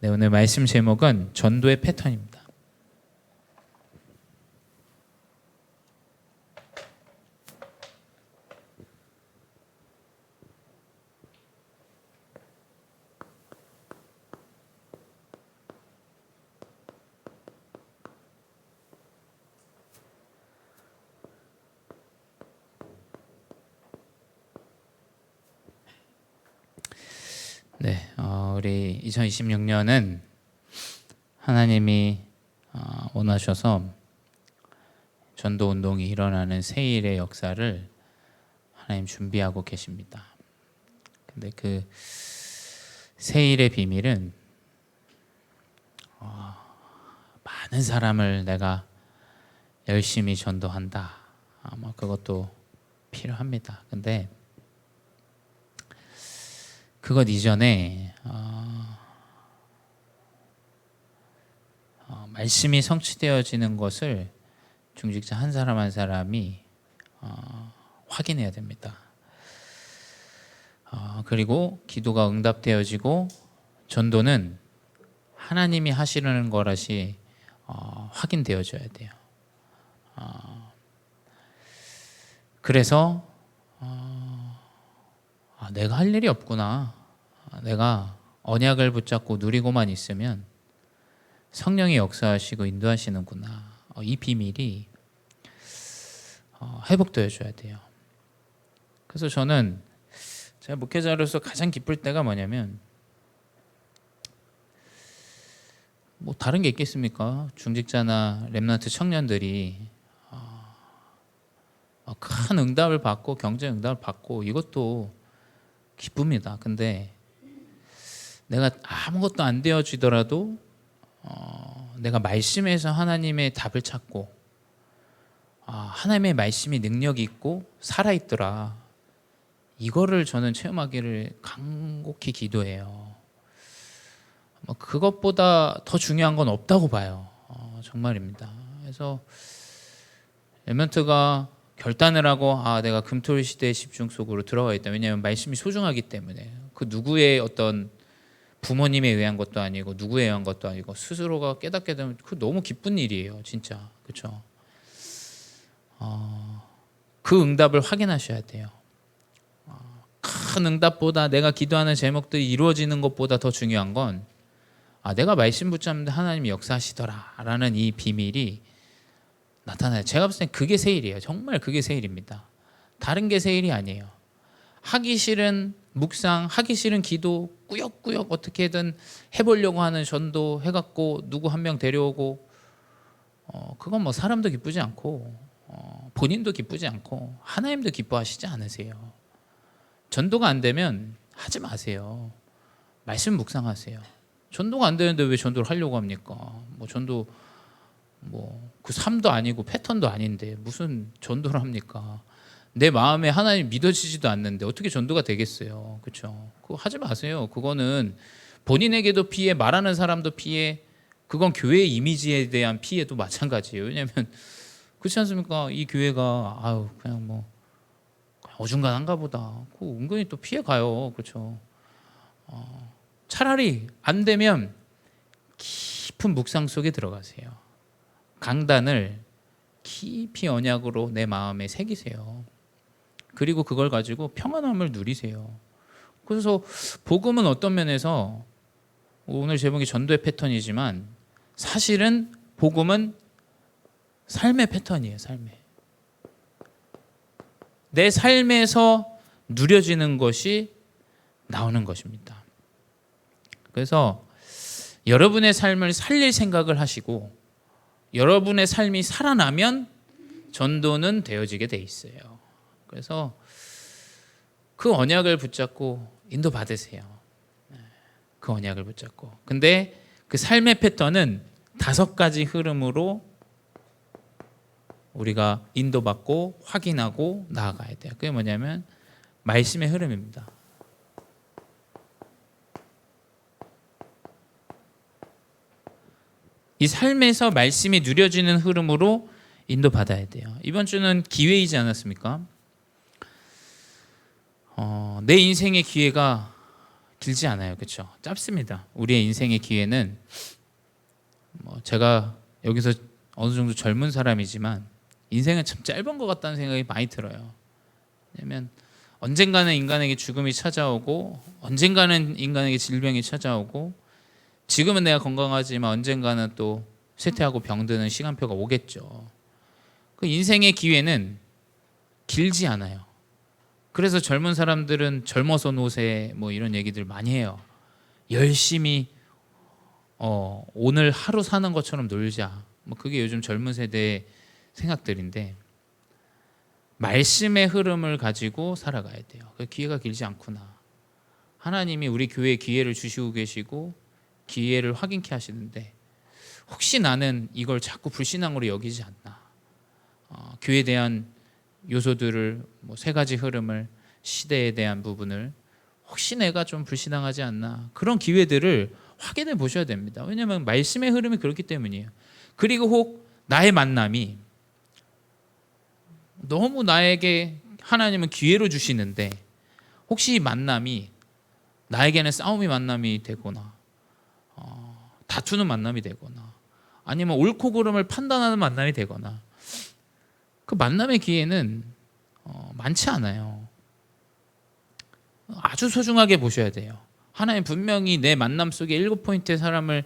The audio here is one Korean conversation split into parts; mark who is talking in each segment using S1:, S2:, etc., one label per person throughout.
S1: 네, 오늘 말씀 제목은 전도의 패턴입니다. 네, 우리 2026년은 하나님이 원하셔서 전도 운동이 일어나는 새일의 역사를 하나님 준비하고 계십니다. 근데 그 새일의 비밀은 많은 사람을 내가 열심히 전도한다. 아마 그것도 필요합니다. 근데 그것 이전에 말씀이 성취되어지는 것을 중직자 한 사람 한 사람이 확인해야 됩니다. 그리고 기도가 응답되어지고 전도는 하나님이 하시려는 것이 확인되어져야 돼요. 그래서 내가 할 일이 없구나. 내가 언약을 붙잡고 누리고만 있으면 성령이 역사하시고 인도하시는구나. 이 비밀이 회복되어줘야 돼요. 그래서 저는 제가 목회자로서 가장 기쁠 때가 뭐냐면 뭐 다른 게 있겠습니까? 중직자나 렘넌트 청년들이 큰 응답을 받고 경제 응답을 받고 이것도 기쁩니다. 근데 내가 아무것도 안 되어지더라도 내가 말씀에서 하나님의 답을 찾고 하나님의 말씀이 능력이 있고 살아있더라. 이거를 저는 체험하기를 간곡히 기도해요. 그것보다 더 중요한 건 없다고 봐요. 정말입니다. 그래서 렘넌트가 결단을 하고 내가 금토일 시대의 집중 속으로 들어가 있다. 왜냐하면 말씀이 소중하기 때문에. 그 누구의 어떤 부모님에 의한 것도 아니고 누구에 의한 것도 아니고 스스로가 깨닫게 되면 그 너무 기쁜 일이에요. 진짜. 그렇죠? 그 응답을 확인하셔야 돼요. 큰 응답보다 내가 기도하는 제목들이 이루어지는 것보다 더 중요한 건 내가 말씀 붙잡는데 하나님이 역사하시더라 라는 이 비밀이 나타나요. 제가 봤을 땐 그게 세일이에요. 정말 그게 세일입니다. 다른 게 세일이 아니에요. 하기 싫은 묵상, 하기 싫은 기도, 꾸역꾸역 어떻게든 해보려고 하는 전도 해갖고 누구 한 명 데려오고 그건 뭐 사람도 기쁘지 않고 본인도 기쁘지 않고 하나님도 기뻐하시지 않으세요. 전도가 안 되면 하지 마세요. 말씀 묵상하세요. 전도가 안 되는데 왜 전도를 하려고 합니까? 뭐 전도 그 삶도 아니고 패턴도 아닌데 무슨 전도를 합니까? 내 마음에 하나님 믿어지지도 않는데 어떻게 전도가 되겠어요? 그렇죠? 그거 하지 마세요. 그거는 본인에게도 피해, 말하는 사람도 피해, 그건 교회의 이미지에 대한 피해도 마찬가지예요. 왜냐하면 그렇지 않습니까? 이 교회가 그냥 뭐 어중간한가 보다. 그 은근히 또 피해 가요. 그렇죠? 차라리 안 되면 깊은 묵상 속에 들어가세요. 강단을 깊이 언약으로 내 마음에 새기세요. 그리고 그걸 가지고 평안함을 누리세요. 그래서 복음은 어떤 면에서 오늘 제목이 전도의 패턴이지만 사실은 복음은 삶의 패턴이에요. 내 삶에서 누려지는 것이 나오는 것입니다. 그래서 여러분의 삶을 살릴 생각을 하시고 여러분의 삶이 살아나면 전도는 되어지게 돼 있어요. 그래서 그 언약을 붙잡고 인도 받으세요. 그 언약을 붙잡고. 근데 그 삶의 패턴은 5가지 흐름으로 우리가 인도받고 확인하고 나아가야 돼요. 그게 뭐냐면 말씀의 흐름입니다. 이 삶에서 말씀이 누려지는 흐름으로 인도받아야 돼요. 이번 주는 기회이지 않았습니까? 내 인생의 기회가 길지 않아요. 그렇죠? 짧습니다. 우리의 인생의 기회는 제가 여기서 어느 정도 젊은 사람이지만 인생은 참 짧은 것 같다는 생각이 많이 들어요. 왜냐면 언젠가는 인간에게 죽음이 찾아오고 언젠가는 인간에게 질병이 찾아오고 지금은 내가 건강하지만 언젠가는 또 쇠퇴하고 병드는 시간표가 오겠죠. 그 인생의 기회는 길지 않아요. 그래서 젊은 사람들은 젊어서 노세 이런 얘기들 많이 해요. 열심히 오늘 하루 사는 것처럼 놀자. 그게 요즘 젊은 세대의 생각들인데 말씀의 흐름을 가지고 살아가야 돼요. 기회가 길지 않구나. 하나님이 우리 교회에 기회를 주시고 계시고 기회를 확인케 하시는데 혹시 나는 이걸 자꾸 불신앙으로 여기지 않나. 교회에 대한 요소들을 세 가지 흐름을 시대에 대한 부분을 혹시 내가 좀 불신앙하지 않나. 그런 기회들을 확인해 보셔야 됩니다. 왜냐하면 말씀의 흐름이 그렇기 때문이에요. 그리고 혹 나의 만남이 너무 나에게 하나님은 기회로 주시는데 혹시 이 만남이 나에게는 싸움이 만남이 되거나 다투는 만남이 되거나 아니면 옳고 그름을 판단하는 만남이 되거나 그 만남의 기회는 많지 않아요. 아주 소중하게 보셔야 돼요. 하나님 분명히 내 만남 속에 7포인트의 사람을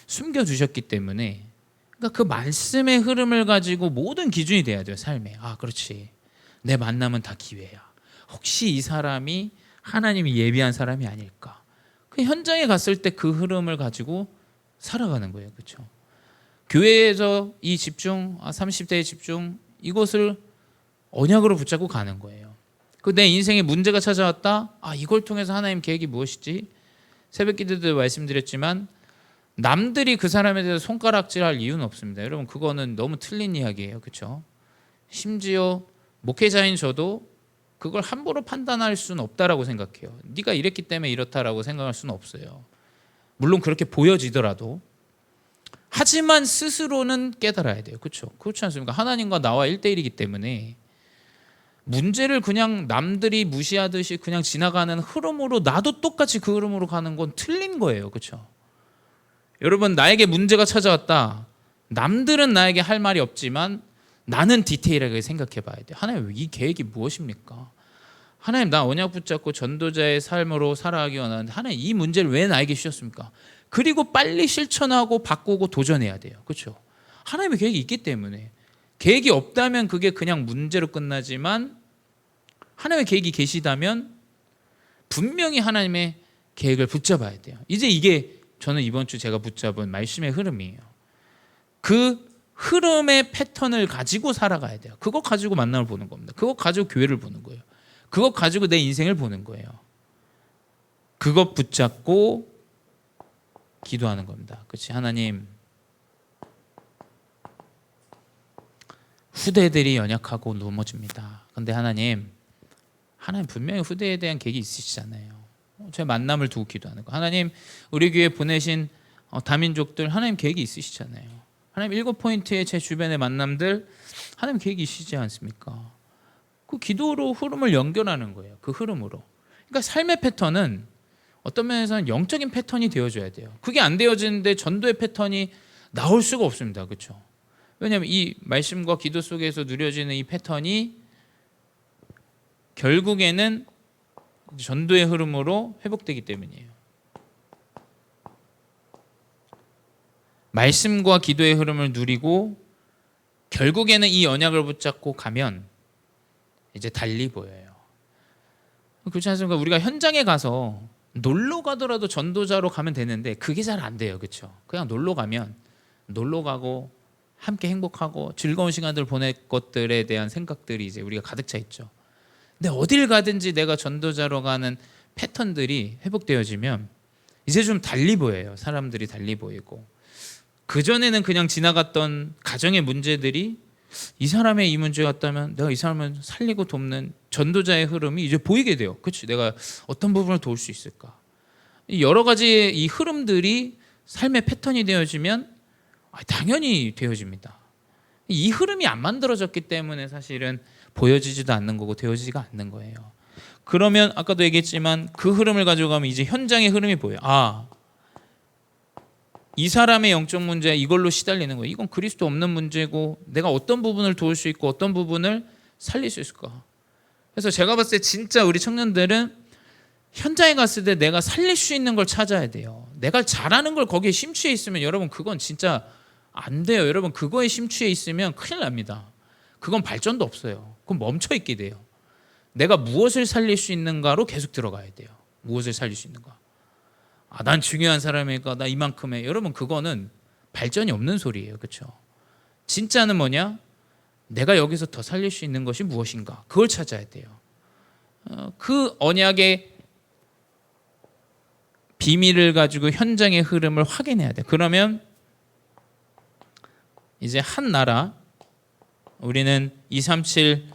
S1: 숨겨주셨기 때문에 그러니까 그 말씀의 흐름을 가지고 모든 기준이 돼야 돼요. 삶에. 그렇지. 내 만남은 다 기회야. 혹시 이 사람이 하나님이 예비한 사람이 아닐까. 그 현장에 갔을 때 그 흐름을 가지고 살아가는 거예요. 그렇죠? 교회에서 이 집중, 30대의 집중 이것을 언약으로 붙잡고 가는 거예요. 내 인생에 문제가 찾아왔다. 이걸 통해서 하나님 계획이 무엇이지? 새벽 기도 때도 말씀드렸지만 남들이 그 사람에 대해서 손가락질할 이유는 없습니다. 여러분 그거는 너무 틀린 이야기예요. 그렇죠? 심지어 목회자인 저도 그걸 함부로 판단할 수는 없다라고 생각해요. 네가 이랬기 때문에 이렇다라고 생각할 수는 없어요. 물론 그렇게 보여지더라도 하지만 스스로는 깨달아야 돼요. 그렇죠? 그렇지 않습니까? 하나님과 나와 1대1이기 때문에 문제를 그냥 남들이 무시하듯이 그냥 지나가는 흐름으로 나도 똑같이 그 흐름으로 가는 건 틀린 거예요. 그렇죠? 여러분 나에게 문제가 찾아왔다. 남들은 나에게 할 말이 없지만 나는 디테일하게 생각해 봐야 돼요. 하나님 이 계획이 무엇입니까? 하나님 나 언약 붙잡고 전도자의 삶으로 살아가기 원하는데 하나님 이 문제를 왜 나에게 주셨습니까? 그리고 빨리 실천하고 바꾸고 도전해야 돼요. 그렇죠? 하나님의 계획이 있기 때문에 계획이 없다면 그게 그냥 문제로 끝나지만 하나님의 계획이 계시다면 분명히 하나님의 계획을 붙잡아야 돼요. 이제 이게 저는 이번 주 제가 붙잡은 말씀의 흐름이에요. 그 흐름의 패턴을 가지고 살아가야 돼요. 그거 가지고 만남을 보는 겁니다. 그거 가지고 교회를 보는 거예요. 그거 가지고 내 인생을 보는 거예요. 그것 붙잡고 기도하는 겁니다. 그렇지? 하나님 후대들이 연약하고 넘어집니다. 근데 하나님 분명히 후대에 대한 계획이 있으시잖아요. 제 만남을 두고 기도하는 거. 하나님 우리 교회에 보내신 다민족들 하나님 계획이 있으시잖아요. 하나님 7포인트의 제 주변의 만남들 하나님 계획이 있으시지 않습니까? 그 기도로 흐름을 연결하는 거예요. 그 흐름으로. 그러니까 삶의 패턴은 어떤 면에서는 영적인 패턴이 되어줘야 돼요. 그게 안 되어지는데 전도의 패턴이 나올 수가 없습니다. 그렇죠? 왜냐하면 이 말씀과 기도 속에서 누려지는 이 패턴이 결국에는 전도의 흐름으로 회복되기 때문이에요. 말씀과 기도의 흐름을 누리고 결국에는 이 언약을 붙잡고 가면 이제 달리 보여요. 그렇지 않습니까? 우리가 현장에 가서 놀러 가더라도 전도자로 가면 되는데 그게 잘 안 돼요. 그렇죠? 그냥 놀러 가면 놀러 가고 함께 행복하고 즐거운 시간들을 보낼 것들에 대한 생각들이 이제 우리가 가득 차 있죠. 근데 어딜 가든지 내가 전도자로 가는 패턴들이 회복되어지면 이제 좀 달리 보여요. 사람들이 달리 보이고 그전에는 그냥 지나갔던 가정의 문제들이 이 사람의 이 문제 같다면 내가 이 사람을 살리고 돕는 전도자의 흐름이 이제 보이게 돼요. 그렇지? 내가 어떤 부분을 도울 수 있을까? 여러 가지 이 흐름들이 삶의 패턴이 되어지면 당연히 되어집니다. 이 흐름이 안 만들어졌기 때문에 사실은 보여지지도 않는 거고 되어지지가 않는 거예요. 그러면 아까도 얘기했지만 그 흐름을 가지고 가면 이제 현장의 흐름이 보여요. 이 사람의 영적 문제 이걸로 시달리는 거예요. 이건 그리스도 없는 문제고 내가 어떤 부분을 도울 수 있고 어떤 부분을 살릴 수 있을까. 그래서 제가 봤을 때 진짜 우리 청년들은 현장에 갔을 때 내가 살릴 수 있는 걸 찾아야 돼요. 내가 잘하는 걸 거기에 심취해 있으면 여러분 그건 진짜 안 돼요. 여러분 그거에 심취해 있으면 큰일 납니다. 그건 발전도 없어요. 그건 멈춰 있게 돼요. 내가 무엇을 살릴 수 있는가로 계속 들어가야 돼요. 무엇을 살릴 수 있는가. 난 중요한 사람이니까 나 이만큼 해. 여러분 그거는 발전이 없는 소리예요. 그렇죠? 진짜는 뭐냐? 내가 여기서 더 살릴 수 있는 것이 무엇인가? 그걸 찾아야 돼요. 그 언약의 비밀을 가지고 현장의 흐름을 확인해야 돼. 그러면 이제 한 나라, 우리는 237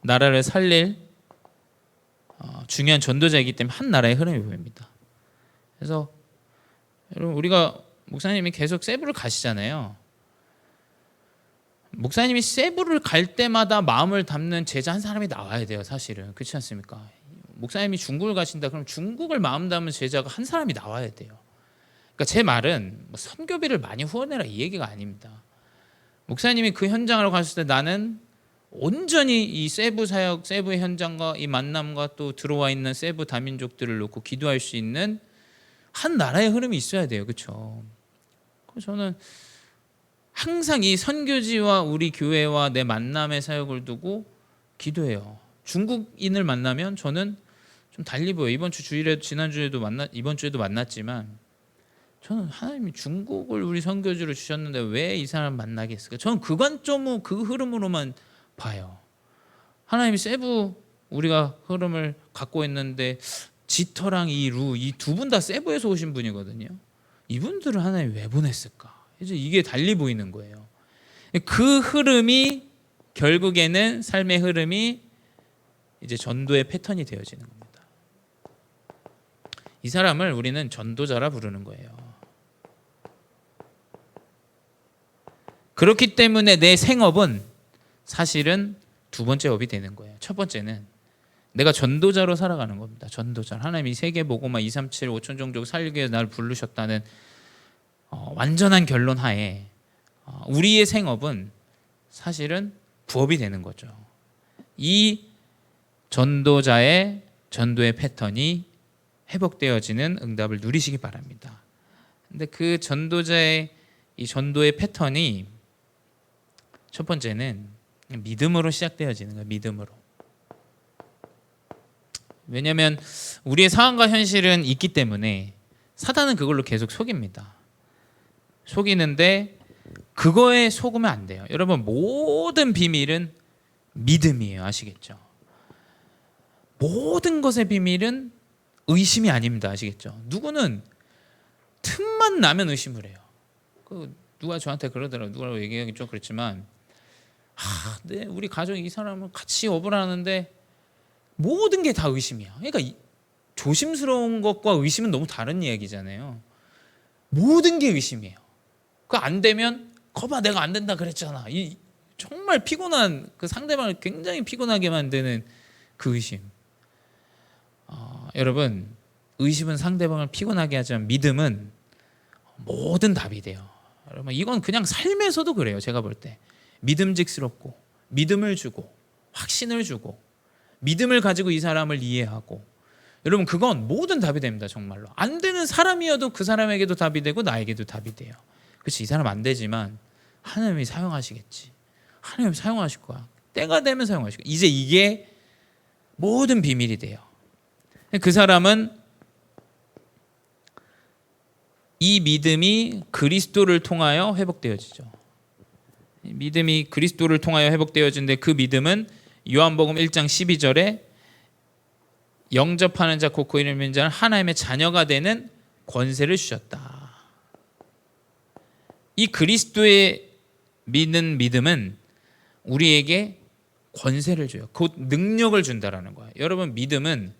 S1: 나라를 살릴 중요한 전도자이기 때문에 한 나라의 흐름이 보입니다. 그래서 여러분 우리가 목사님이 계속 세부를 가시잖아요. 목사님이 세부를 갈 때마다 마음을 담는 제자 한 사람이 나와야 돼요. 사실은 그렇지 않습니까? 목사님이 중국을 가신다 그럼 중국을 마음 담은 제자가 한 사람이 나와야 돼요. 그러니까 제 말은 선교비를 많이 후원해라 이 얘기가 아닙니다. 목사님이 그 현장으로 갔을 때 나는 온전히 이 세부 사역, 세부의 현장과 이 만남과 또 들어와 있는 세부 다민족들을 놓고 기도할 수 있는 한 나라의 흐름이 있어야 돼요. 그렇죠? 그래서 저는 항상 이 선교지와 우리 교회와 내 만남의 사역을 두고 기도해요. 중국인을 만나면 저는 좀 달리 보여요. 이번 주일에도 지난주에도 이번 주에도 만났지만 저는 하나님이 중국을 우리 선교지로 주셨는데 왜 이 사람 만나겠을까? 저는 그 관점으로 그 흐름으로만 봐요. 하나님이 세부 우리가 흐름을 갖고 있는데 지터랑 이 두 분 다 세부에서 오신 분이거든요. 이분들을 하나님이 왜 보냈을까? 이제 이게 달리 보이는 거예요. 그 흐름이 결국에는 삶의 흐름이 이제 전도의 패턴이 되어지는 겁니다. 이 사람을 우리는 전도자라 부르는 거예요. 그렇기 때문에 내 생업은 사실은 두 번째 업이 되는 거예요. 첫 번째는 내가 전도자로 살아가는 겁니다. 전도자. 하나님이 세계 보고만 237 5천 종족 살리기 위해 나를 부르셨다는 완전한 결론 하에 우리의 생업은 사실은 부업이 되는 거죠. 이 전도자의 전도의 패턴이 회복되어지는 응답을 누리시기 바랍니다. 근데 그 전도자의 이 전도의 패턴이 첫 번째는 믿음으로 시작되어지는 거예요. 믿음으로. 왜냐하면 우리의 상황과 현실은 있기 때문에 사단은 그걸로 계속 속입니다. 속이는데 그거에 속으면 안 돼요. 여러분 모든 비밀은 믿음이에요. 아시겠죠? 모든 것의 비밀은 의심이 아닙니다. 아시겠죠? 누구는 틈만 나면 의심을 해요. 누가 저한테 그러더라고요. 누구라고 얘기하기 좀 그렇지만 네, 우리 가족 이 사람은 같이 업을 하는데 모든 게 다 의심이야. 그러니까 조심스러운 것과 의심은 너무 다른 이야기잖아요. 모든 게 의심이에요. 그거 안 되면 거봐 내가 안 된다 그랬잖아. 정말 피곤한 그 상대방을 굉장히 피곤하게 만드는 그 의심. 여러분 의심은 상대방을 피곤하게 하지만 믿음은 모든 답이 돼요. 여러분 이건 그냥 삶에서도 그래요. 제가 볼 때 믿음직스럽고 믿음을 주고 확신을 주고 믿음을 가지고 이 사람을 이해하고 여러분 그건 모든 답이 됩니다. 정말로 안 되는 사람이어도 그 사람에게도 답이 되고 나에게도 답이 돼요. 그렇지 이 사람 안 되지만 하나님이 사용하시겠지. 하나님이 사용하실 거야. 때가 되면 사용하실 거야. 이제 이게 모든 비밀이 돼요. 그 사람은 이 믿음이 그리스도를 통하여 회복되어지죠. 믿음이 그리스도를 통하여 회복되어지는데 그 믿음은 요한복음 1장 12절에 영접하는 자 곧 그 이름을 믿는 자는 하나님의 자녀가 되는 권세를 주셨다. 이 그리스도의 믿는 믿음은 우리에게 권세를 줘요. 곧 능력을 준다라는 거예요. 여러분 믿음은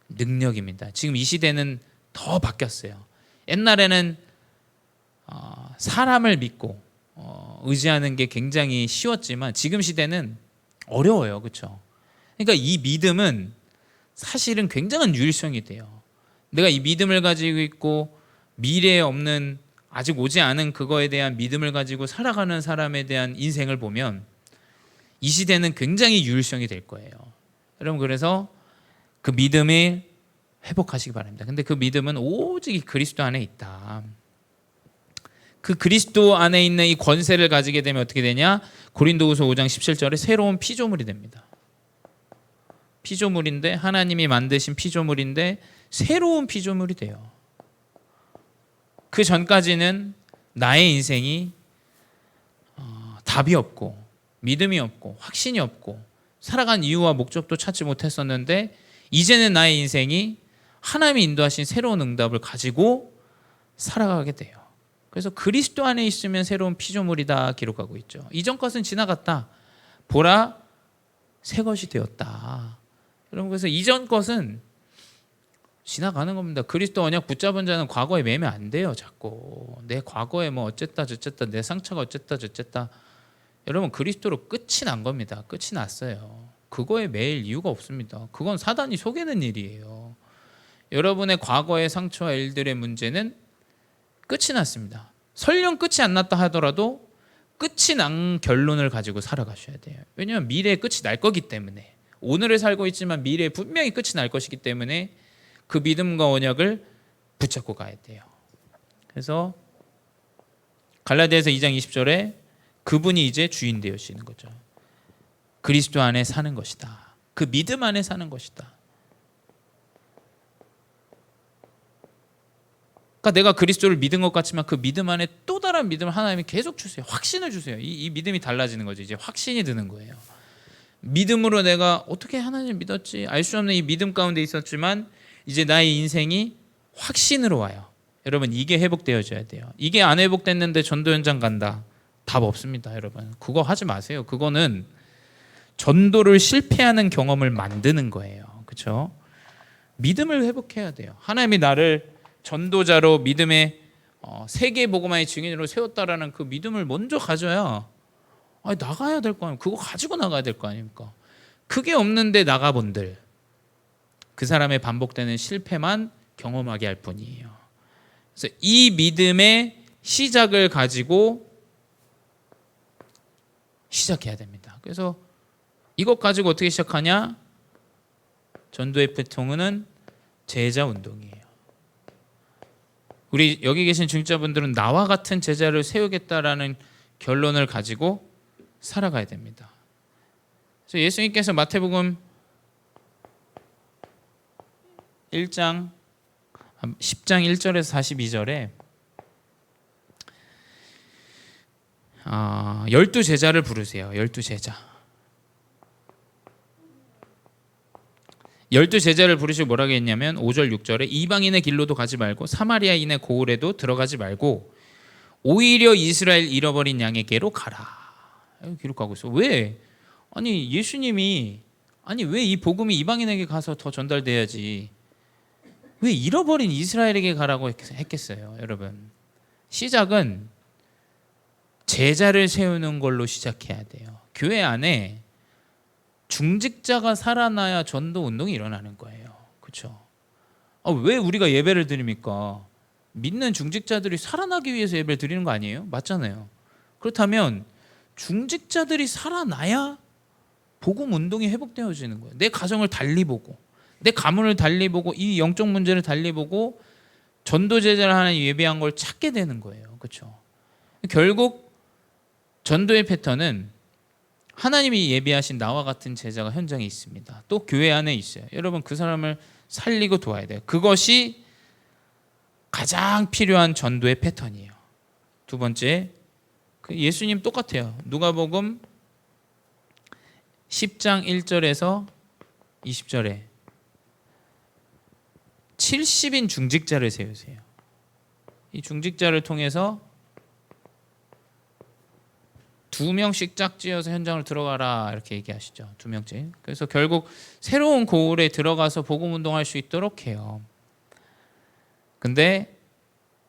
S1: 능력입니다. 지금 이 시대는 더 바뀌었어요. 옛날에는 사람을 믿고 의지하는 게 굉장히 쉬웠지만 지금 시대는 어려워요. 그렇죠? 그러니까 이 믿음은 사실은 굉장한 유일성이 돼요. 내가 이 믿음을 가지고 있고 미래에 없는 아직 오지 않은 그거에 대한 믿음을 가지고 살아가는 사람에 대한 인생을 보면 이 시대는 굉장히 유일성이 될 거예요. 여러분, 그래서 그 믿음이 회복하시기 바랍니다. 근데 그 믿음은 오직 이 그리스도 안에 있다. 그 그리스도 안에 있는 이 권세를 가지게 되면 어떻게 되냐? 고린도후서 5장 17절에 새로운 피조물이 됩니다. 피조물인데, 하나님이 만드신 피조물인데 새로운 피조물이 돼요. 그 전까지는 나의 인생이 답이 없고 믿음이 없고 확신이 없고 살아간 이유와 목적도 찾지 못했었는데, 이제는 나의 인생이 하나님이 인도하신 새로운 응답을 가지고 살아가게 돼요. 그래서 그리스도 안에 있으면 새로운 피조물이다 기록하고 있죠. 이전 것은 지나갔다. 보라, 새 것이 되었다. 여러분, 그래서 이전 것은 지나가는 겁니다. 그리스도 언약 붙잡은 자는 과거에 매면 안 돼요. 자꾸 내 과거에 뭐 어쨌다 저쨌다, 내 상처가 어쨌다 저쨌다. 여러분, 그리스도로 끝이 난 겁니다. 끝이 났어요. 그거에 매일 이유가 없습니다. 그건 사단이 속이는 일이에요. 여러분의 과거의 상처와 일들의 문제는 끝이 났습니다. 설령 끝이 안 났다 하더라도 끝이 난 결론을 가지고 살아가셔야 돼요. 왜냐하면 미래에 끝이 날 거기 때문에. 오늘을 살고 있지만 미래에 분명히 끝이 날 것이기 때문에 그 믿음과 언약을 붙잡고 가야 돼요. 그래서 갈라디아서 2장 20절에 그분이 이제 주인 되시는 거죠. 그리스도 안에 사는 것이다. 그 믿음 안에 사는 것이다. 그러니까 내가 그리스도를 믿은 것 같지만 그 믿음 안에 또 다른 믿음을 하나님이 계속 주세요. 확신을 주세요. 이 믿음이 달라지는 거죠. 이제 확신이 드는 거예요. 믿음으로 내가 어떻게 하나님을 믿었지? 알 수 없는 이 믿음 가운데 있었지만 이제 나의 인생이 확신으로 와요. 여러분, 이게 회복되어져야 돼요. 이게 안 회복됐는데 전도 현장 간다. 답 없습니다, 여러분. 그거 하지 마세요. 그거는 전도를 실패하는 경험을 만드는 거예요. 그렇죠? 믿음을 회복해야 돼요. 하나님이 나를 전도자로 믿음의 세계 복음화의 증인으로 세웠다라는 그 믿음을 먼저 가져야 나가야 될 거 아닙니까? 그거 가지고 나가야 될 거 아닙니까? 그게 없는데 나가본들 그 사람의 반복되는 실패만 경험하게 할 뿐이에요. 그래서 이 믿음의 시작을 가지고 시작해야 됩니다. 그래서 이것 가지고 어떻게 시작하냐? 전도의 보통은 제자 운동이에요. 우리 여기 계신 중직자분들은 나와 같은 제자를 세우겠다라는 결론을 가지고 살아가야 됩니다. 그래서 예수님께서 마태복음 10장 1절에서 42절에 12제자를 부르세요. 12제자. 12제자를 부르시고 뭐라고 했냐면 5절 6절에 이방인의 길로도 가지 말고 사마리아인의 고을에도 들어가지 말고 오히려 이스라엘 잃어버린 양에게로 가라. 기록하고 있어. 왜? 아니 예수님이 왜 이 복음이 이방인에게 가서 더 전달돼야지 왜 잃어버린 이스라엘에게 가라고 했겠어요. 여러분, 시작은 제자를 세우는 걸로 시작해야 돼요. 교회 안에 중직자가 살아나야 전도 운동이 일어나는 거예요. 그렇죠? 왜 우리가 예배를 드립니까? 믿는 중직자들이 살아나기 위해서 예배를 드리는 거 아니에요? 맞잖아요. 그렇다면 중직자들이 살아나야 복음 운동이 회복되어지는 거예요. 내 가정을 달리 보고 내 가문을 달리 보고 이 영적 문제를 달리 보고 전도 제자를 하나 예배한 걸 찾게 되는 거예요. 그렇죠? 결국 전도의 패턴은 하나님이 예비하신 나와 같은 제자가 현장에 있습니다. 또 교회 안에 있어요. 여러분, 그 사람을 살리고 도와야 돼요. 그것이 가장 필요한 전도의 패턴이에요. 두 번째, 예수님 똑같아요. 누가복음 10장 1절에서 20절에 70인 중직자를 세우세요. 이 중직자를 통해서 2명씩 짝지어서 현장을 들어가라 이렇게 얘기하시죠. 2명째. 그래서 결국 새로운 고을에 들어가서 복음 운동할 수 있도록 해요. 근데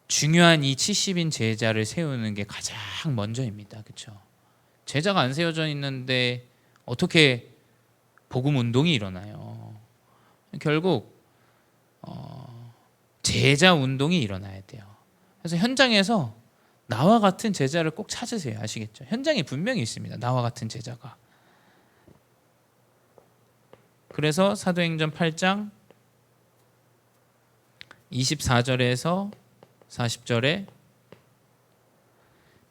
S1: 중요한 이 70인 제자를 세우는 게 가장 먼저입니다. 그렇죠? 제자가 안 세워져 있는데 어떻게 복음 운동이 일어나요? 결국 제자 운동이 일어나야 돼요. 그래서 현장에서 나와 같은 제자를 꼭 찾으세요. 아시겠죠? 현장에 분명히 있습니다. 나와 같은 제자가. 그래서 사도행전 8장 24절에서 40절에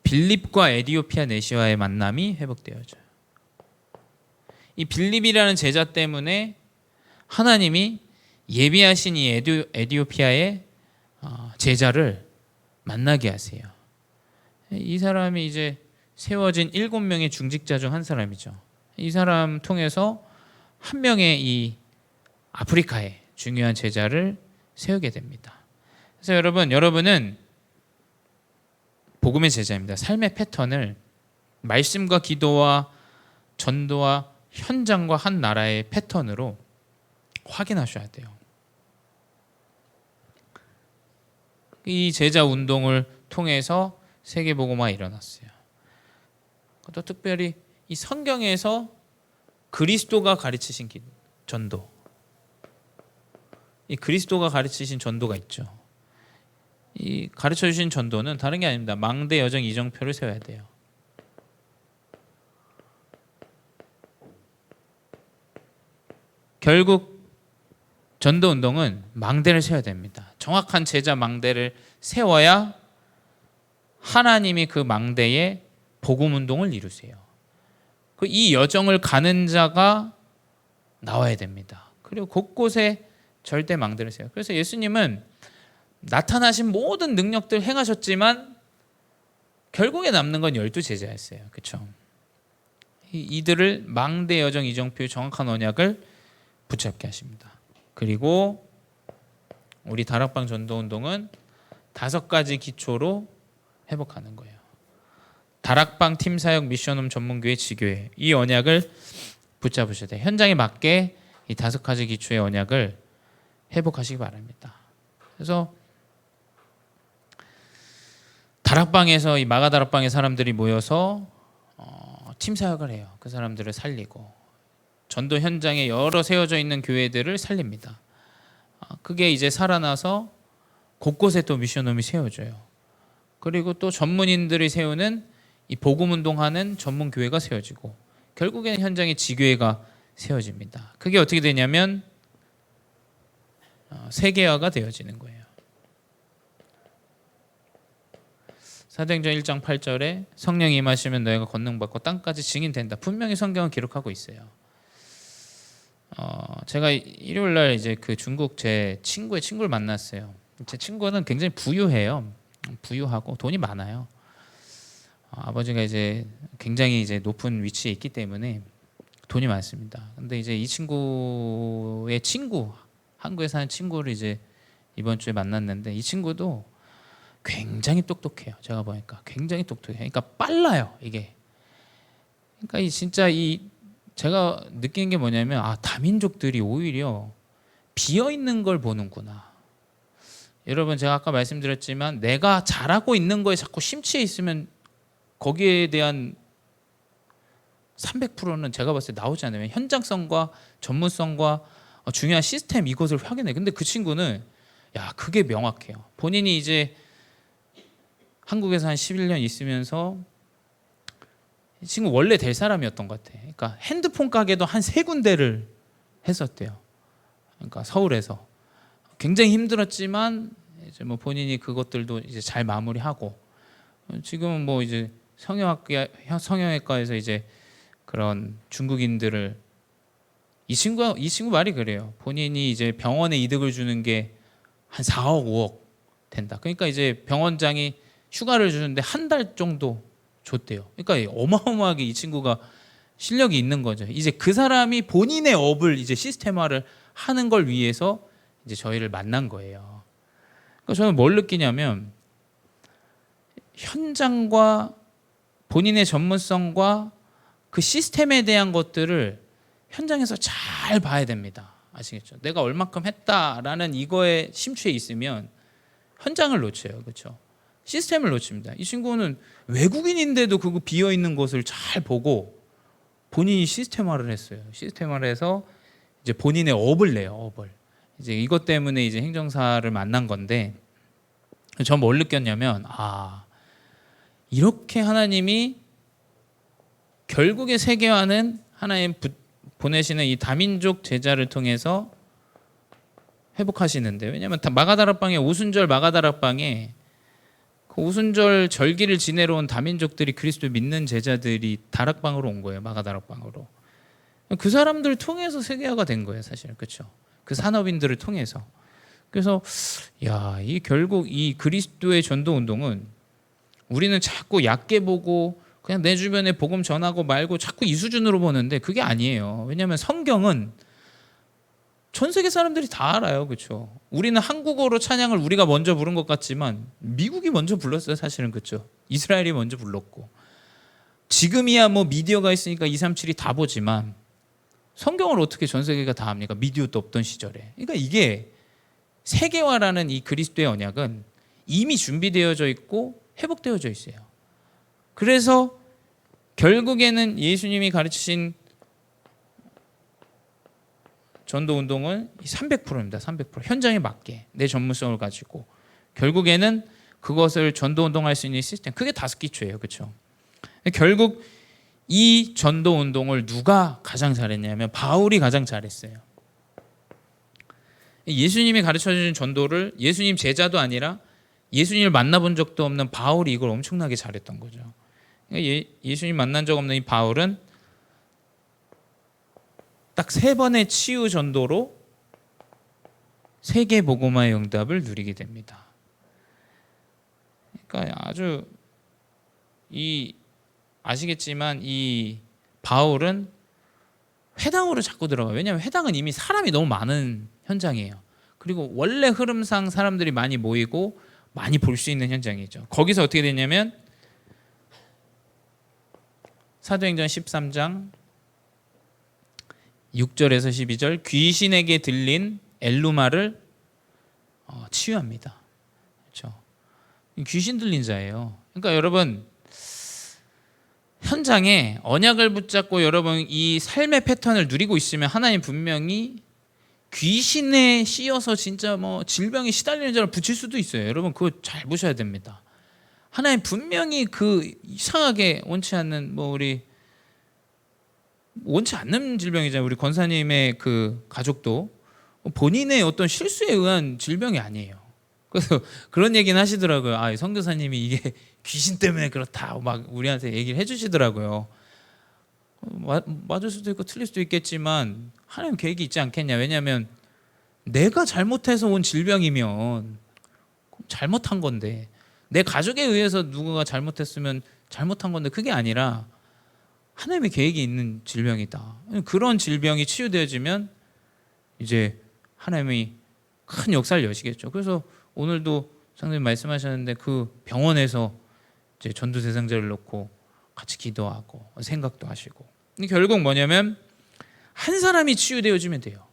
S1: 빌립과 에디오피아 내시와의 만남이 회복되어져요. 이 빌립이라는 제자 때문에 하나님이 예비하신 이 에디오피아의 제자를 만나게 하세요. 이 사람이 이제 세워진 7명의 중직자 중 한 사람이죠. 이 사람 통해서 한 명의 이 아프리카의 중요한 제자를 세우게 됩니다. 그래서 여러분은 복음의 제자입니다. 삶의 패턴을 말씀과 기도와 전도와 현장과 한 나라의 패턴으로 확인하셔야 돼요. 이 제자 운동을 통해서 세계복음화가 일어났어요. 또 특별히 이 성경에서 그리스도가 가르치신 전도, 이 그리스도가 가르치신 전도가 있죠. 이 가르쳐 주신 전도는 다른 게 아닙니다. 망대 여정 이정표를 세워야 돼요. 결국 전도 운동은 망대를 세워야 됩니다. 정확한 제자 망대를 세워야 하나님이 그 망대에 복음 운동을 이루세요. 이 여정을 가는 자가 나와야 됩니다. 그리고 곳곳에 절대 망대를 세워요. 그래서 예수님은 나타나신 모든 능력들 행하셨지만 결국에 남는 건 12제자였어요. 그렇죠? 이들을 망대 여정 이정표의 정확한 언약을 붙잡게 하십니다. 그리고 우리 다락방 전도운동은 5가지 기초로 회복하는 거예요. 다락방 팀사역 미션홈 전문교회 지교회, 이 언약을 붙잡으셔야 돼요. 현장에 맞게 이 5가지 기초의 언약을 회복하시기 바랍니다. 그래서 다락방에서 이 마가 다락방의 사람들이 모여서 팀사역을 해요. 그 사람들을 살리고 전도 현장에 여러 세워져 있는 교회들을 살립니다. 그게 이제 살아나서 곳곳에 또 미션홈이 세워져요. 그리고 또 전문인들이 세우는 이 복음 운동하는 전문 교회가 세워지고 결국에는 현장에 지교회가 세워집니다. 그게 어떻게 되냐면 세계화가 되어지는 거예요. 사도행전 1장 8절에 성령이 임하시면 너희가 권능받고 땅까지 증인된다. 분명히 성경은 기록하고 있어요. 제가 일요일 날 이제 그 중국 제 친구를 만났어요. 제 친구는 굉장히 부유해요. 부유하고 돈이 많아요. 아버지가 이제 굉장히 이제 높은 위치에 있기 때문에 돈이 많습니다. 근데 이제 이 친구의 친구, 한국에 사는 친구를 이제 이번 주에 만났는데 이 친구도 굉장히 똑똑해요. 제가 보니까 굉장히 똑똑해요. 그러니까 빨라요, 이게. 그러니까 진짜 제가 느낀 게 뭐냐면 다민족들이 오히려 비어 있는 걸 보는구나. 여러분, 제가 아까 말씀드렸지만 내가 잘하고 있는 거에 자꾸 심취해 있으면 거기에 대한 300%는 제가 봤을 때 나오지 않아요. 현장성과 전문성과 중요한 시스템, 이것을 확인해. 근데 그 친구는 그게 명확해요. 본인이 이제 한국에서 한 11년 있으면서 이 친구 원래 될 사람이었던 것 같아. 그러니까 핸드폰 가게도 한 3군데를 했었대요. 그러니까 서울에서 굉장히 힘들었지만 이제 뭐 본인이 그것들도 이제 잘 마무리하고 지금은 뭐 이제 성형외과에서 이제 그런 중국인들을 이 친구 말이 그래요. 본인이 이제 병원에 이득을 주는 게 한 4억 5억 된다. 그러니까 이제 병원장이 휴가를 주는데 한 달 정도 줬대요. 그러니까 어마어마하게 이 친구가 실력이 있는 거죠. 이제 그 사람이 본인의 업을 이제 시스템화를 하는 걸 위해서 이제 저희를 만난 거예요. 그러니까 저는 뭘 느끼냐면 현장과 본인의 전문성과 그 시스템에 대한 것들을 현장에서 잘 봐야 됩니다. 아시겠죠? 내가 얼마큼 했다라는 이거에 심취해 있으면 현장을 놓쳐요. 그렇죠? 시스템을 놓칩니다. 이 친구는 외국인인데도 그거 비어 있는 것을 잘 보고 본인이 시스템화를 했어요. 시스템화를 해서 이제 본인의 업을 내요. 업을. 이제 이것 때문에 이제 행정사를 만난 건데, 전 뭘 느꼈냐면, 이렇게 하나님이 결국에 세계화는 하나님 보내시는 이 다민족 제자를 통해서 회복하시는데, 왜냐하면 마가다락방에 오순절 마가다락방에 그 오순절 절기를 지내러 온 다민족들이 그리스도 믿는 제자들이 다락방으로 온 거예요. 마가다락방으로. 그 사람들을 통해서 세계화가 된 거예요, 사실. 그렇죠? 그 산업인들을 통해서. 그래서 이 결국 이 그리스도의 전도 운동은 우리는 자꾸 얕게 보고 그냥 내 주변에 복음 전하고 말고 자꾸 이 수준으로 보는데 그게 아니에요. 왜냐하면 성경은 전 세계 사람들이 다 알아요. 그렇죠? 우리는 한국어로 찬양을 우리가 먼저 부른 것 같지만 미국이 먼저 불렀어요. 사실은. 그렇죠? 이스라엘이 먼저 불렀고, 지금이야 뭐 미디어가 있으니까 237이 다 보지만 성경을 어떻게 전 세계가 다 합니까? 미디어도 없던 시절에. 그러니까 이게 세계화라는 이 그리스도의 언약은 이미 준비되어져 있고 회복되어져 있어요. 그래서 결국에는 예수님이 가르치신 전도 운동은 300%입니다. 300%. 현장에 맞게 내 전문성을 가지고 결국에는 그것을 전도 운동할 수 있는 시스템. 그게 5기초예요. 그렇죠? 결국 이 전도 운동을 누가 가장 잘했냐면 바울이 가장 잘했어요. 예수님이 가르쳐주신 전도를 예수님 제자도 아니라 예수님을 만나본 적도 없는 바울이 이걸 엄청나게 잘했던 거죠. 예수님 만난 적 없는 이 바울은 딱 3번의 치유 전도로 세계 복음화의 응답을 누리게 됩니다. 그러니까 아주 아시겠지만 이 바울은 회당으로 자꾸 들어가요. 왜냐하면 회당은 이미 사람이 너무 많은 현장이에요. 그리고 원래 흐름상 사람들이 많이 모이고 많이 볼 수 있는 현장이죠. 거기서 어떻게 되냐면 사도행전 13장 6절에서 12절 귀신에게 들린 엘루마를 치유합니다. 그렇죠? 귀신 들린 자예요. 그러니까 여러분 현장에 언약을 붙잡고 여러분 이 삶의 패턴을 누리고 있으면 하나님 분명히 귀신에 씌어서 진짜 뭐 질병에 시달리는 자를 붙일 수도 있어요. 여러분 그거 잘 보셔야 됩니다. 하나님 분명히 그 이상하게 원치 않는 원치 않는 질병이잖아요. 우리 권사님의 그 가족도 본인의 어떤 실수에 의한 질병이 아니에요. 그래서 그런 얘기는 하시더라고요. 선교사님이 이게 귀신 때문에 그렇다 막 우리한테 얘기를 해주시더라고요. 맞을 수도 있고 틀릴 수도 있겠지만 하나님 계획이 있지 않겠냐. 왜냐하면 내가 잘못해서 온 질병이면 잘못한 건데, 내 가족에 의해서 누군가 잘못했으면 잘못한 건데 그게 아니라 하나님의 계획이 있는 질병이다. 그런 질병이 치유되어지면 이제 하나님이 큰 역사를 여시겠죠. 그래서 오늘도 상대님 말씀하셨는데 그 병원에서 이제 전도 대상자를 놓고 같이 기도하고 생각도 하시고, 결국 뭐냐면 한 사람이 치유되어지면 돼요.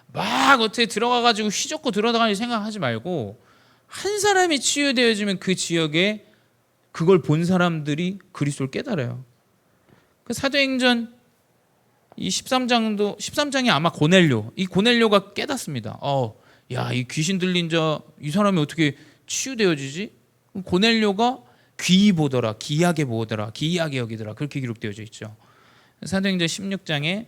S1: 막 어떻게 들어가가지고 휘젓고 들어가니 생각하지 말고 한 사람이 치유되어지면 그 지역에 그걸 본 사람들이 그리스도를 깨달아요. 그 사도행전 이 13장이 아마 이 고넬료가 깨닫습니다. 이 귀신 들린 자 이 사람이 어떻게 치유되어지지? 고넬료가 귀히 보더라, 기이하게 보더라, 기이하게 여기더라, 그렇게 기록되어져 있죠. 사도행전 16장에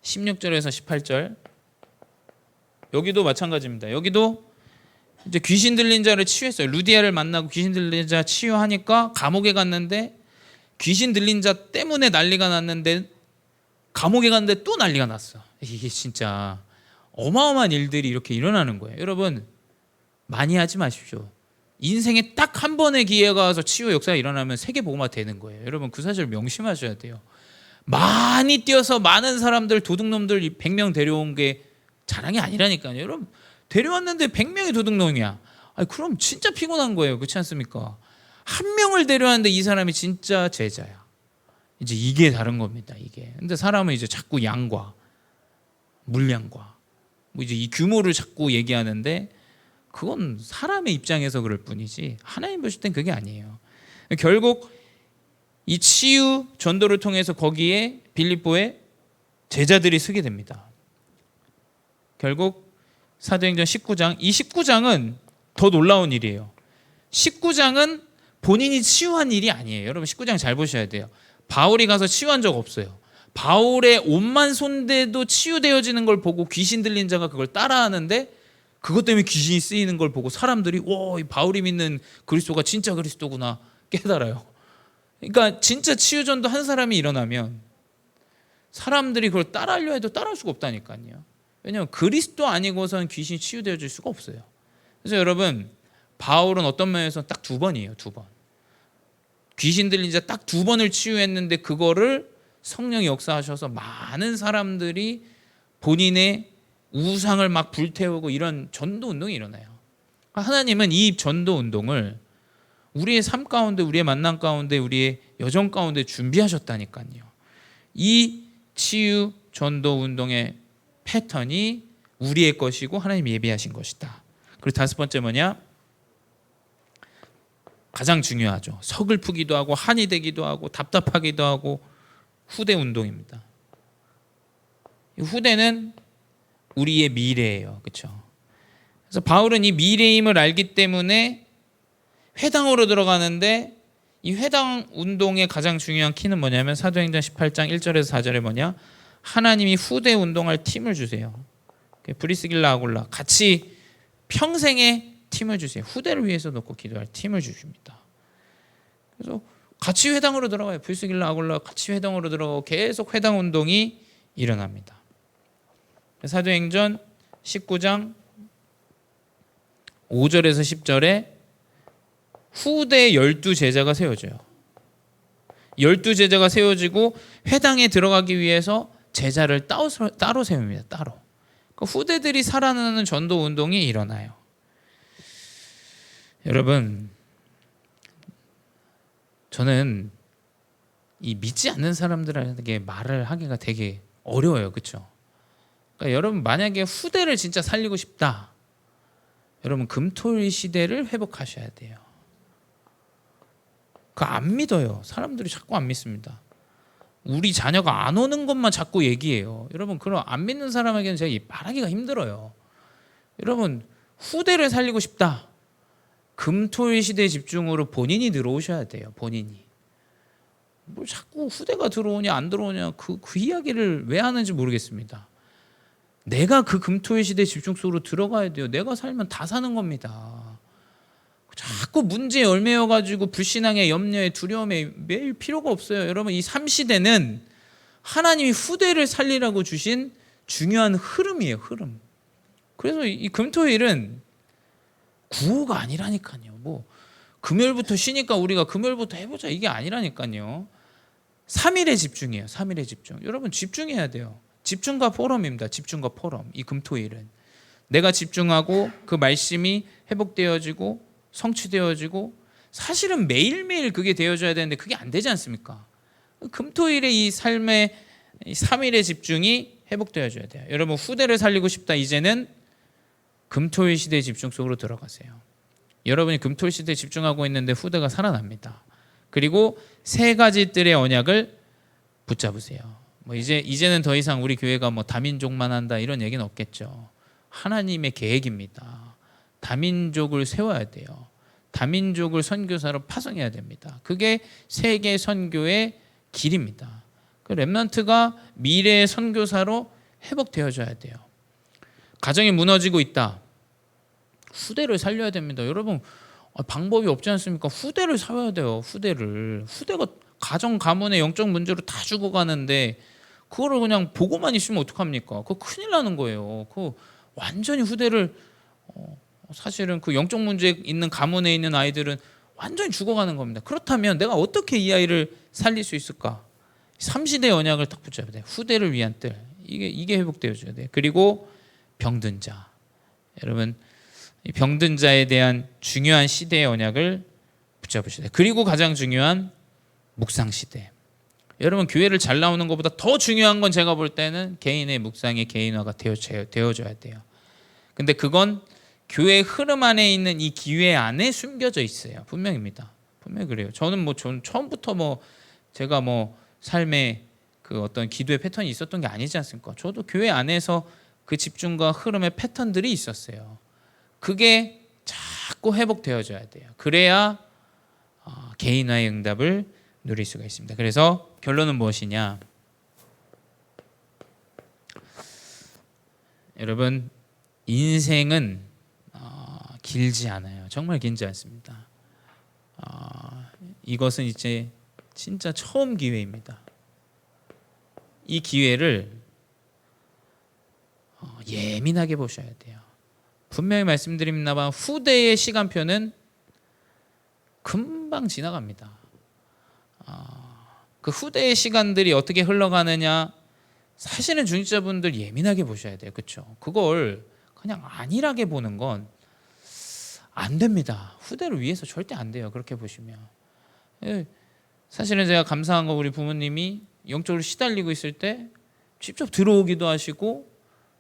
S1: 16절에서 18절 여기도 마찬가지입니다. 여기도 이제 귀신 들린 자를 치유했어요. 루디아를 만나고 귀신 들린 자 치유하니까 감옥에 갔는데 귀신 들린 자 때문에 난리가 났는데 감옥에 갔는데 또 난리가 났어. 이게 진짜 어마어마한 일들이 이렇게 일어나는 거예요. 여러분 많이 하지 마십시오. 인생에 딱 한 번의 기회가 와서 치유 역사가 일어나면 세계 복음화 되는 거예요. 여러분 그 사실을 명심하셔야 돼요. 많이 뛰어서 많은 사람들 도둑놈들 100명 데려온 게 자랑이 아니라니까요. 여러분 데려왔는데 100명이 도둑놈이야. 그럼 진짜 피곤한 거예요. 그렇지 않습니까? 한 명을 데려왔는데 이 사람이 진짜 제자야. 이제 이게 다른 겁니다. 이게. 근데 사람은 이제 자꾸 양과 물량과 이제 이 규모를 자꾸 얘기하는데 그건 사람의 입장에서 그럴 뿐이지 하나님 보실 땐 그게 아니에요. 결국 이 치유 전도를 통해서 거기에 빌립보에 제자들이 서게 됩니다. 결국 사도행전 19장, 이 19장은 더 놀라운 일이에요. 19장은 본인이 치유한 일이 아니에요. 여러분 19장 잘 보셔야 돼요. 바울이 가서 치유한 적 없어요. 바울의 옷만 손대도 치유되어지는 걸 보고 귀신 들린 자가 그걸 따라하는데, 그것 때문에 귀신이 쓰이는 걸 보고 사람들이 이 바울이 믿는 그리스도가 진짜 그리스도구나 깨달아요. 그러니까 진짜 치유전도 한 사람이 일어나면 사람들이 그걸 따라하려 해도 따라할 수가 없다니까요. 왜냐하면 그리스도 아니고선 귀신이 치유되어질 수가 없어요. 그래서 여러분, 바울은 어떤 면에서 딱 2번이에요. 2번. 귀신 들린 자 딱 2번을 치유했는데 그거를 성령이 역사하셔서 많은 사람들이 본인의 우상을 막 불태우고 이런 전도 운동이 일어나요. 하나님은 이 전도 운동을 우리의 삶 가운데, 우리의 만남 가운데, 우리의 여정 가운데 준비하셨다니까요. 이 치유 전도 운동의 패턴이 우리의 것이고 하나님이 예비하신 것이다. 그리고 5번째 뭐냐? 가장 중요하죠. 서글프기도 하고 한이 되기도 하고 답답하기도 하고 후대 운동입니다. 후대는 우리의 미래예요. 그렇죠? 그래서 바울은 이 미래임을 알기 때문에 회당으로 들어가는데, 이 회당 운동의 가장 중요한 키는 뭐냐면 사도행전 18장 1절에서 4절에 뭐냐? 하나님이 후대 운동할 팀을 주세요. 브리스길라 아굴라 같이 평생의 팀을 주세요. 후대를 위해서 놓고 기도할 팀을 주십니다. 그래서 같이 회당으로 들어가요. 브리스길라 아굴라 같이 회당으로 들어가고 계속 회당 운동이 일어납니다. 사도행전 19장 5절에서 10절에 후대 12제자가 세워져요. 12제자가 세워지고 회당에 들어가기 위해서 제자를 따로 세웁니다. 따로. 후대들이 살아나는 전도 운동이 일어나요. 여러분, 저는 이 믿지 않는 사람들에게 말을 하기가 되게 어려워요. 그렇죠? 그러니까 여러분, 만약에 후대를 진짜 살리고 싶다, 여러분 금토일 시대를 회복하셔야 돼요. 그거 안 믿어요. 사람들이 자꾸 안 믿습니다. 우리 자녀가 안 오는 것만 자꾸 얘기해요. 여러분, 그럼 안 믿는 사람에게는 제가 말하기가 힘들어요. 여러분, 후대를 살리고 싶다, 금토일 시대 집중으로 본인이 들어오셔야 돼요. 본인이. 뭐 자꾸 후대가 들어오냐 안 들어오냐 그 이야기를 왜 하는지 모르겠습니다. 내가 그 금토일 시대 집중 속으로 들어가야 돼요. 내가 살면 다 사는 겁니다. 자꾸 문제에 얽매여가지고 불신앙에, 염려에, 두려움에 매일 필요가 없어요. 여러분, 이 3시대는 하나님이 후대를 살리라고 주신 중요한 흐름이에요. 흐름. 그래서 이 금토일은 구호가 아니라니까요. 뭐 금요일부터 쉬니까 우리가 금요일부터 해보자 이게 아니라니까요. 3일에 집중이에요. 3일에 집중. 여러분, 집중해야 돼요. 집중과 포럼입니다. 집중과 포럼. 이 금토일은 내가 집중하고 그 말씀이 회복되어지고 성취되어지고, 사실은 매일매일 그게 되어져야 되는데 그게 안 되지 않습니까? 금토일의 이 삶의 3일의 집중이 회복되어져야 돼요. 여러분, 후대를 살리고 싶다, 이제는 금토일 시대의 집중 속으로 들어가세요. 여러분이 금토일 시대에 집중하고 있는데 후대가 살아납니다. 그리고 3가지 뜰의 언약을 붙잡으세요. 뭐 이제는 더 이상 우리 교회가 뭐 다민족만 한다 이런 얘기는 없겠죠. 하나님의 계획입니다. 다민족을 세워야 돼요. 다민족을 선교사로 파송해야 됩니다. 그게 세계 선교의 길입니다. 그 렘넌트가 미래의 선교사로 회복되어져야 돼요. 가정이 무너지고 있다. 후대를 살려야 됩니다. 여러분, 방법이 없지 않습니까? 후대를 살려야 돼요. 후대가 가정 가문의 영적 문제로 다 죽어가는데 그거를 그냥 보고만 있으면 어떡합니까? 그거 큰일 나는 거예요. 그 완전히 후대를 사실은 그 영적 문제 있는 가문에 있는 아이들은 완전히 죽어가는 겁니다. 그렇다면 내가 어떻게 이 아이를 살릴 수 있을까? 3시대 언약을 딱 붙잡아야 돼요. 후대를 위한 뜰. 이게 회복되어줘야 돼요. 그리고 병든 자. 여러분, 이 병든 자에 대한 중요한 시대의 언약을 붙잡으셔야 돼요. 그리고 가장 중요한 묵상 시대. 여러분, 교회를 잘 나오는 것보다 더 중요한 건 제가 볼 때는 개인의 묵상의 개인화가 되어져야 돼요. 근데 그건 교회 흐름 안에 있는 이 기회 안에 숨겨져 있어요. 분명입니다. 분명히 그래요. 저는 처음부터 제가 삶의 그 어떤 기도의 패턴이 있었던 게 아니지 않습니까? 저도 교회 안에서 그 집중과 흐름의 패턴들이 있었어요. 그게 자꾸 회복되어져야 돼요. 그래야 개인화의 응답을 누릴 수가 있습니다. 그래서 결론은 무엇이냐? 여러분, 인생은 길지 않아요. 정말 길지 않습니다. 이것은 이제 진짜 처음 기회입니다. 이 기회를 예민하게 보셔야 돼요. 분명히 말씀드립니다만 후대의 시간표는 금방 지나갑니다. 그 후대의 시간들이 어떻게 흘러가느냐, 사실은 중직자분들 예민하게 보셔야 돼요. 그렇죠? 그걸 그냥 안일하게 보는 건 안 됩니다. 후대를 위해서 절대 안 돼요. 그렇게 보시면. 사실은 제가 감사한 거, 우리 부모님이 영적으로 시달리고 있을 때 직접 들어오기도 하시고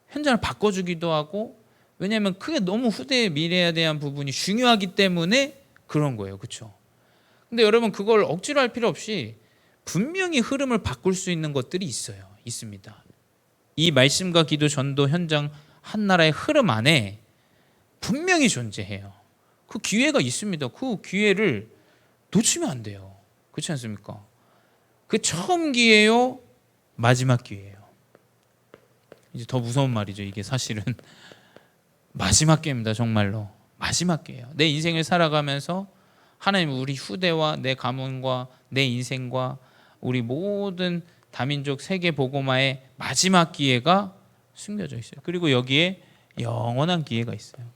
S1: 현장을 바꿔주기도 하고, 왜냐하면 그게 너무 후대의 미래에 대한 부분이 중요하기 때문에 그런 거예요. 그렇죠? 근데 여러분, 그걸 억지로 할 필요 없이 분명히 흐름을 바꿀 수 있는 것들이 있습니다. 이 말씀과 기도, 전도, 현장 한 나라의 흐름 안에 분명히 존재해요. 그 기회가 있습니다. 그 기회를 놓치면 안 돼요. 그렇지 않습니까? 그 처음 기회요, 마지막 기회예요. 이제 더 무서운 말이죠. 이게 사실은 마지막 기회입니다. 정말로 마지막 기회예요. 내 인생을 살아가면서 하나님, 우리 후대와 내 가문과 내 인생과 우리 모든 다민족 세계 복음화의 마지막 기회가 숨겨져 있어요. 그리고 여기에 영원한 기회가 있어요.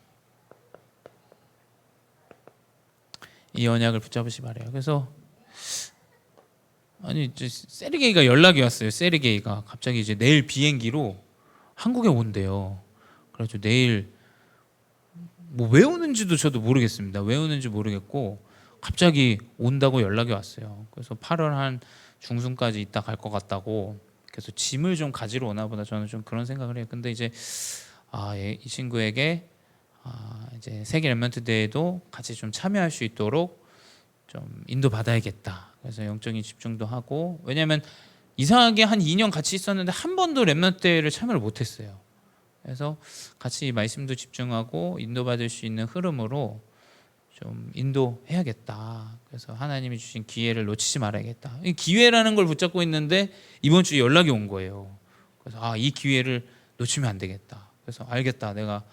S1: 이 언약을 붙잡으시 바래요. 그래서 세르게이가 연락이 왔어요. 세르게이가 갑자기 이제 내일 비행기로 한국에 온대요. 그래서 내일 왜 오는지도 저도 모르겠습니다. 왜 오는지 모르겠고 갑자기 온다고 연락이 왔어요. 그래서 8월 한 중순까지 있다 갈 것 같다고. 그래서 짐을 좀 가지러 오나 보다, 저는 좀 그런 생각을 해요. 근데 이제 이 친구에게 이제 세계 렘넌트 대회도 같이 좀 참여할 수 있도록 좀 인도 받아야겠다. 그래서 영적인 집중도 하고, 왜냐하면 이상하게 한 2년 같이 있었는데 한 번도 렘넌트 대회를 참여를 못했어요. 그래서 같이 말씀도 집중하고 인도받을 수 있는 흐름으로 좀 인도해야겠다. 그래서 하나님이 주신 기회를 놓치지 말아야겠다. 이 기회라는 걸 붙잡고 있는데 이번 주에 연락이 온 거예요. 그래서 이 기회를 놓치면 안 되겠다. 그래서 알겠다. 내가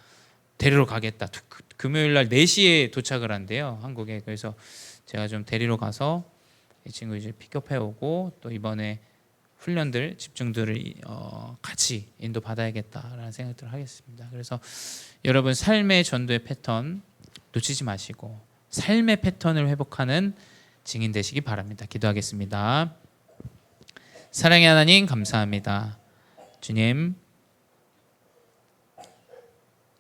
S1: 데리러 가겠다. 금요일 날 4시에 도착을 한대요, 한국에. 그래서 제가 좀 데리러 가서 이 친구 이제 픽업해 오고, 또 이번에 훈련들, 집중들을 같이 인도 받아야겠다라는 생각들을 하겠습니다. 그래서 여러분, 삶의 전도의 패턴 놓치지 마시고 삶의 패턴을 회복하는 증인 되시기 바랍니다. 기도하겠습니다. 사랑의 하나님, 감사합니다. 주님,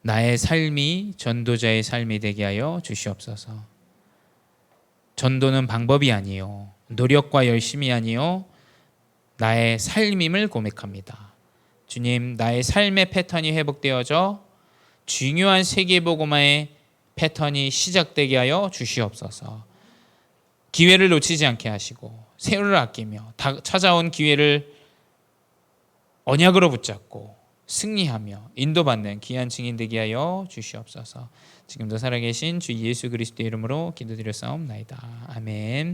S1: 나의 삶이 전도자의 삶이 되게 하여 주시옵소서. 전도는 방법이 아니요, 노력과 열심이 아니요, 나의 삶임을 고백합니다. 주님, 나의 삶의 패턴이 회복되어져 중요한 세계복음화의 패턴이 시작되게 하여 주시옵소서. 기회를 놓치지 않게 하시고 세월을 아끼며 찾아온 기회를 언약으로 붙잡고 승리하며 인도받는 귀한 증인 되게 하여 주시옵소서. 지금도 살아계신 주 예수 그리스도의 이름으로 기도드렸사옵나이다. 아멘.